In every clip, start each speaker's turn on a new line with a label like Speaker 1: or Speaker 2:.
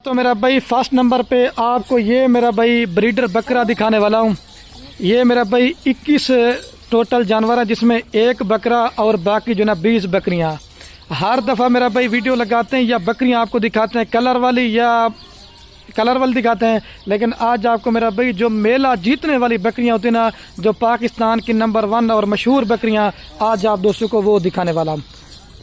Speaker 1: تو میرا بھائی فرسٹ نمبر پہ آپ کو یہ میرا بھائی بریڈر بکرا دکھانے والا ہوں۔ یہ میرا بھائی 21 ٹوٹل جانور ہیں، جس میں ایک بکرا اور باقی جو نا 20 بکریاں۔ ہر دفعہ میرا بھائی ویڈیو لگاتے ہیں یا بکریاں آپ کو دکھاتے ہیں کلر والی یا کلر والی دکھاتے ہیں، لیکن آج آپ کو میرا بھائی جو میلہ جیتنے والی بکریاں ہوتی ہیں نا، جو پاکستان کی نمبر 1 اور مشہور بکریاں، آج آپ دوستوں کو وہ دکھانے والا ہوں۔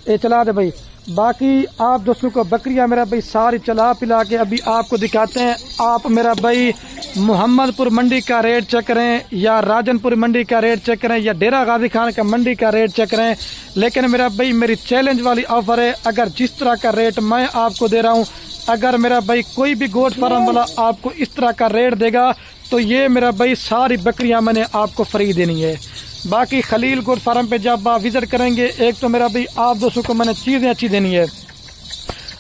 Speaker 1: یہ چلا دے بھائی، باقی آپ دوستوں کو بکریاں میرا بھائی ساری چلا پلا کے ابھی آپ کو دکھاتے ہیں۔ آپ میرا بھائی محمد پور منڈی کا ریٹ چیک کریں یا راجن پور منڈی کا ریٹ چیک کریں یا ڈیرہ غازی خان کا منڈی کا ریٹ چیک کریں، لیکن میرا بھائی میری چیلنج والی آفر ہے، اگر جس طرح کا ریٹ میں آپ کو دے رہا ہوں، اگر میرا بھائی کوئی بھی گوٹ فارم والا آپ کو اس طرح کا ریٹ دے گا تو یہ میرا بھائی ساری بکریاں میں نے آپ کو فری دینی ہے۔ باقی خلیل گوٹ فارم پہ جب آپ وزٹ کریں گے، ایک تو میرا بھائی آپ دوستوں کو میں نے چیزیں اچھی دینی ہے،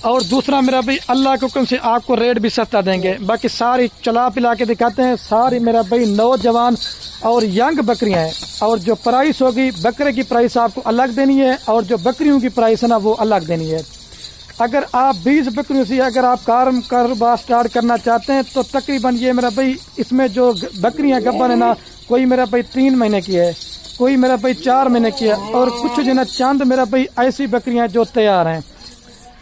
Speaker 1: اور دوسرا میرا بھائی اللہ کے حکم سے آپ کو ریٹ بھی سستا دیں گے۔ باقی ساری چلا پلا کے دکھاتے ہیں، ساری میرا بھائی نوجوان اور ینگ بکریاں ہیں، اور جو پرائس ہوگی بکرے کی پرائس آپ کو الگ دینی ہے، اور جو بکریوں کی پرائس ہے نا وہ الگ دینی ہے۔ اگر آپ 20 بکریوں سے اگر آپ کاروبار سٹارٹ کرنا چاہتے ہیں تو تقریباً یہ میرا بھائی اس میں جو بکریاں گبن ہے نا، کوئی میرا بھائی 3 مہینے کی ہے، کوئی میرا بھائی 4 مہینے کی ہے، اور کچھ جو نا چند میرا بھائی ایسی بکریاں جو تیار ہیں۔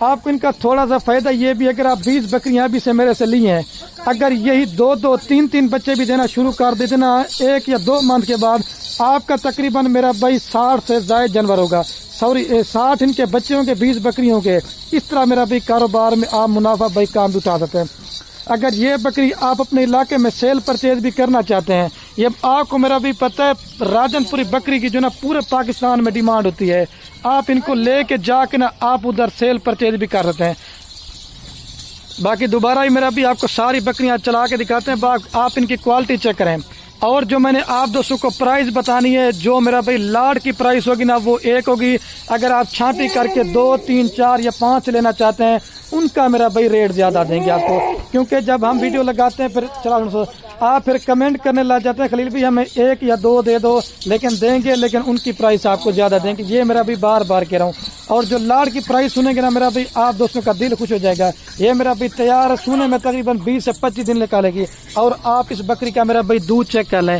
Speaker 1: آپ کو ان کا تھوڑا سا فائدہ یہ بھی، اگر آپ 20 بکریاں بھی سے میرے سے لی ہیں، اگر یہی 2 3 بچے بھی دینا شروع کر دیتے نا 1 یا 2 منتھ کے بعد، آپ کا تقریباً میرا بھائی 60 سے زائد جانور ہوگا، 60 ان کے بچوں کے 20 بکریوں کے۔ اس طرح میرا بھائی کاروبار میں آپ منافع بھائی کام اٹھا سکتے ہیں۔ اگر یہ بکری آپ اپنے علاقے میں سیل پرچیز بھی کرنا چاہتے ہیں، یہ آپ کو میرا بھی پتہ ہے راجن پوری بکری کی جو نا پورے پاکستان میں ڈیمانڈ ہوتی ہے، آپ ان کو لے کے جا کے نا آپ ادھر سیل پرچیز بھی کر سکتے ہیں۔ باقی دوبارہ ہی میرا بھی آپ کو ساری بکریاں چلا کے دکھاتے ہیں، آپ ان کی کوالٹی چیک کریں۔ اور جو میں نے آپ دوستوں کو پرائز بتانی ہے، جو میرا بھائی لاٹ کی پرائز ہوگی نا وہ 1 ہوگی، اگر آپ چھانٹی کر کے 2 3 4 یا 5 لینا چاہتے ہیں ان کا میرا بھائی ریٹ زیادہ دیں گے آپ کو، کیونکہ جب ہم ویڈیو لگاتے ہیں پھر آپ پھر کمنٹ کرنے لگ جاتے ہیں خلیل بھی ہمیں 1 یا 2 دے دو، لیکن دیں گے، لیکن ان کی پرائس آپ کو زیادہ دیں گے۔ یہ میرا بھی بار بار کہہ رہا ہوں، اور جو لاٹ کی پرائس سنیں گے نا میرا بھی آپ دوستوں کا دل خوش ہو جائے گا۔ یہ میرا بھی تیار سونے میں تقریباً 20 سے 25 دن نکالے گی، اور آپ اس بکری کا میرا بھائی دودھ چیک کر لیں،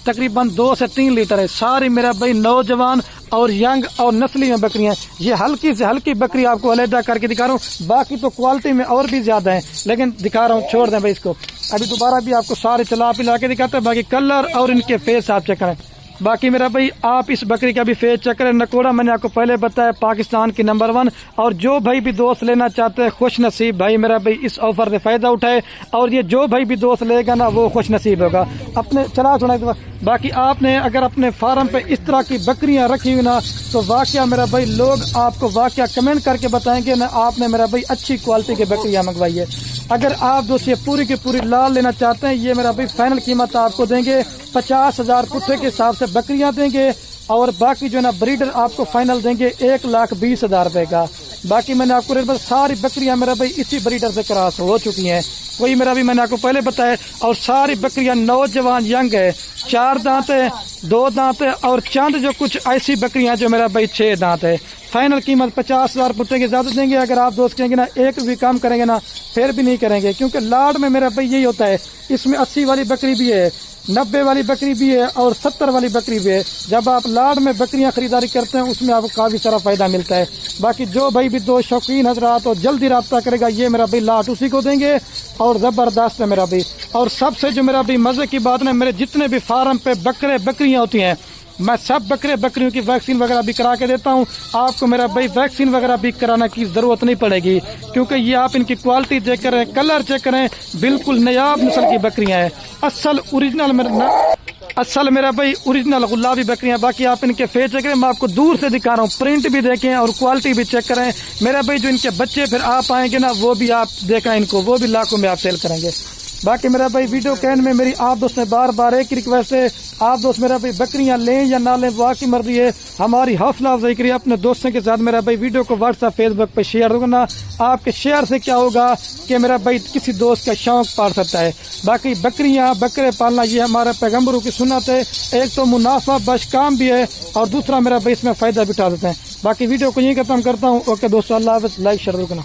Speaker 1: تقریباً 2 سے 3 لیٹر ہے۔ ساری میرا بھائی نوجوان اور ینگ اور نسلی میں بکریاں، یہ ہلکی سے ہلکی بکری آپ کو علیحدہ کر کے دکھا رہا ہوں، باقی تو کوالٹی میں اور بھی زیادہ ہیں، لیکن دکھا رہا ہوں، چھوڑ دیں بھائی اس کو۔ ابھی دوبارہ بھی آپ کو سارے چلا پلا کے دکھاتے ہیں، باقی کلر اور ان کے فیس آپ چیک کریں۔ باقی میرا بھائی آپ اس بکری کا بھی فیس چیک کریں۔ نکوڑا میں نے آپ کو پہلے بتایا پاکستان کی نمبر 1، اور جو بھائی بھی دوست لینا چاہتے ہیں خوش نصیب بھائی میرا بھائی اس آفر سے فائدہ اٹھائے، اور یہ جو بھائی بھی دوست لے گا نا وہ خوش نصیب ہوگا۔ اپنے چلا سنا باقی آپ نے اگر اپنے فارم پہ اس طرح کی بکریاں رکھی ہوئی نا تو واقعہ میرا بھائی لوگ آپ کو واقعہ کمنٹ کر کے بتائیں گے نا آپ نے میرا بھائی اچھی کوالٹی کے بکریاں منگوائی ہے۔ اگر آپ دوست یہ پوری کی پوری لال لینا چاہتے ہیں، یہ میرا بھائی فائنل قیمت آپ کو دیں گے 50,000 پٹھے کے حساب سے بکریاں دیں گے، اور باقی جو ہے نا بریڈر آپ کو فائنل دیں گے 1,20,000 روپے کا۔ باقی میں نے آپ کو ساری بکریاں میرا بھائی اسی بریڈر سے کراس ہو چکی ہیں، کوئی میرا بھی میں نے آپ کو پہلے بتایا، اور ساری بکریاں نوجوان ینگ ہے، 4 دانت ہے، 2 دانت ہے، اور چند جو کچھ ایسی بکریاں جو میرا بھائی 6 دانت ہے۔ فائنل قیمت 50,000 پٹھے کے زیادہ دیں گے۔ اگر آپ دوست کہیں گے نا 1 بھی کم کریں گے نا پھر بھی نہیں کریں گے، کیونکہ لاڈ میں میرا بھائی یہی ہوتا ہے، اس میں 80 والی بکری بھی ہے، 90 والی بکری بھی ہے، اور 70 والی بکری بھی ہے۔ جب آپ لاڈ میں بکریاں خریداری کرتے ہیں اس میں آپ کو کافی سارا فائدہ ملتا ہے۔ باقی جو بھائی بھی دو شوقین حضرات اور جلدی رابطہ کرے گا یہ میرا بھائی لاٹ اسی کو دیں گے، اور زبردست ہے میرا بھائی۔ اور سب سے جو میرا بھائی مزے کی بات ہے، میرے جتنے بھی فارم پہ بکریاں ہوتی ہیں میں سب بکریوں کی ویکسین وغیرہ بھی کرا کے دیتا ہوں۔ آپ کو میرا بھائی ویکسین وغیرہ بھی کرانا کی ضرورت نہیں پڑے گی، کیونکہ یہ آپ ان کی کوالٹی چیک کریں، کلر چیک کریں، بالکل نیاب نسل کی بکریاں ہیں، اصل میرا بھائی اوریجنل گلابی بکریاں۔ باقی آپ ان کے فیس چیک کریں، میں آپ کو دور سے دکھا رہا ہوں، پرنٹ بھی دیکھیں اور کوالٹی بھی چیک کریں میرا بھائی۔ جو ان کے بچے پھر آپ آئیں گے نا وہ بھی آپ دیکھیں ان کو، وہ بھی لاکھوں میں آپ سیل کریں گے۔ باقی میرا بھائی ویڈیو کہنے میں میری آپ دوست نے بار بار ایک ریکویسٹ ہے، آپ دوست میرا بھائی بکریاں لیں یا نہ لیں وہ آپ کی مرضی ہے، ہماری حوصلہ افزائی کریے اپنے دوستوں کے ساتھ۔ میرا بھائی ویڈیو کو واٹس ایپ فیس بک پہ شیئر ہوگا، آپ کے شیئر سے کیا ہوگا کہ میرا بھائی کسی دوست کا شوق پال سکتا ہے۔ باقی بکرے پالنا یہ ہمارے پیغمبروں کی سنت ہے، ایک تو منافع بخش کام بھی ہے، اور دوسرا میرا بھائی اس میں فائدہ بھی اٹھا دیتے ہیں۔ باقی ویڈیو کو یہیں ختم کرتا ہوں۔ اوکے دوستو، اللہ حافظ، لائک شیئر کرنا۔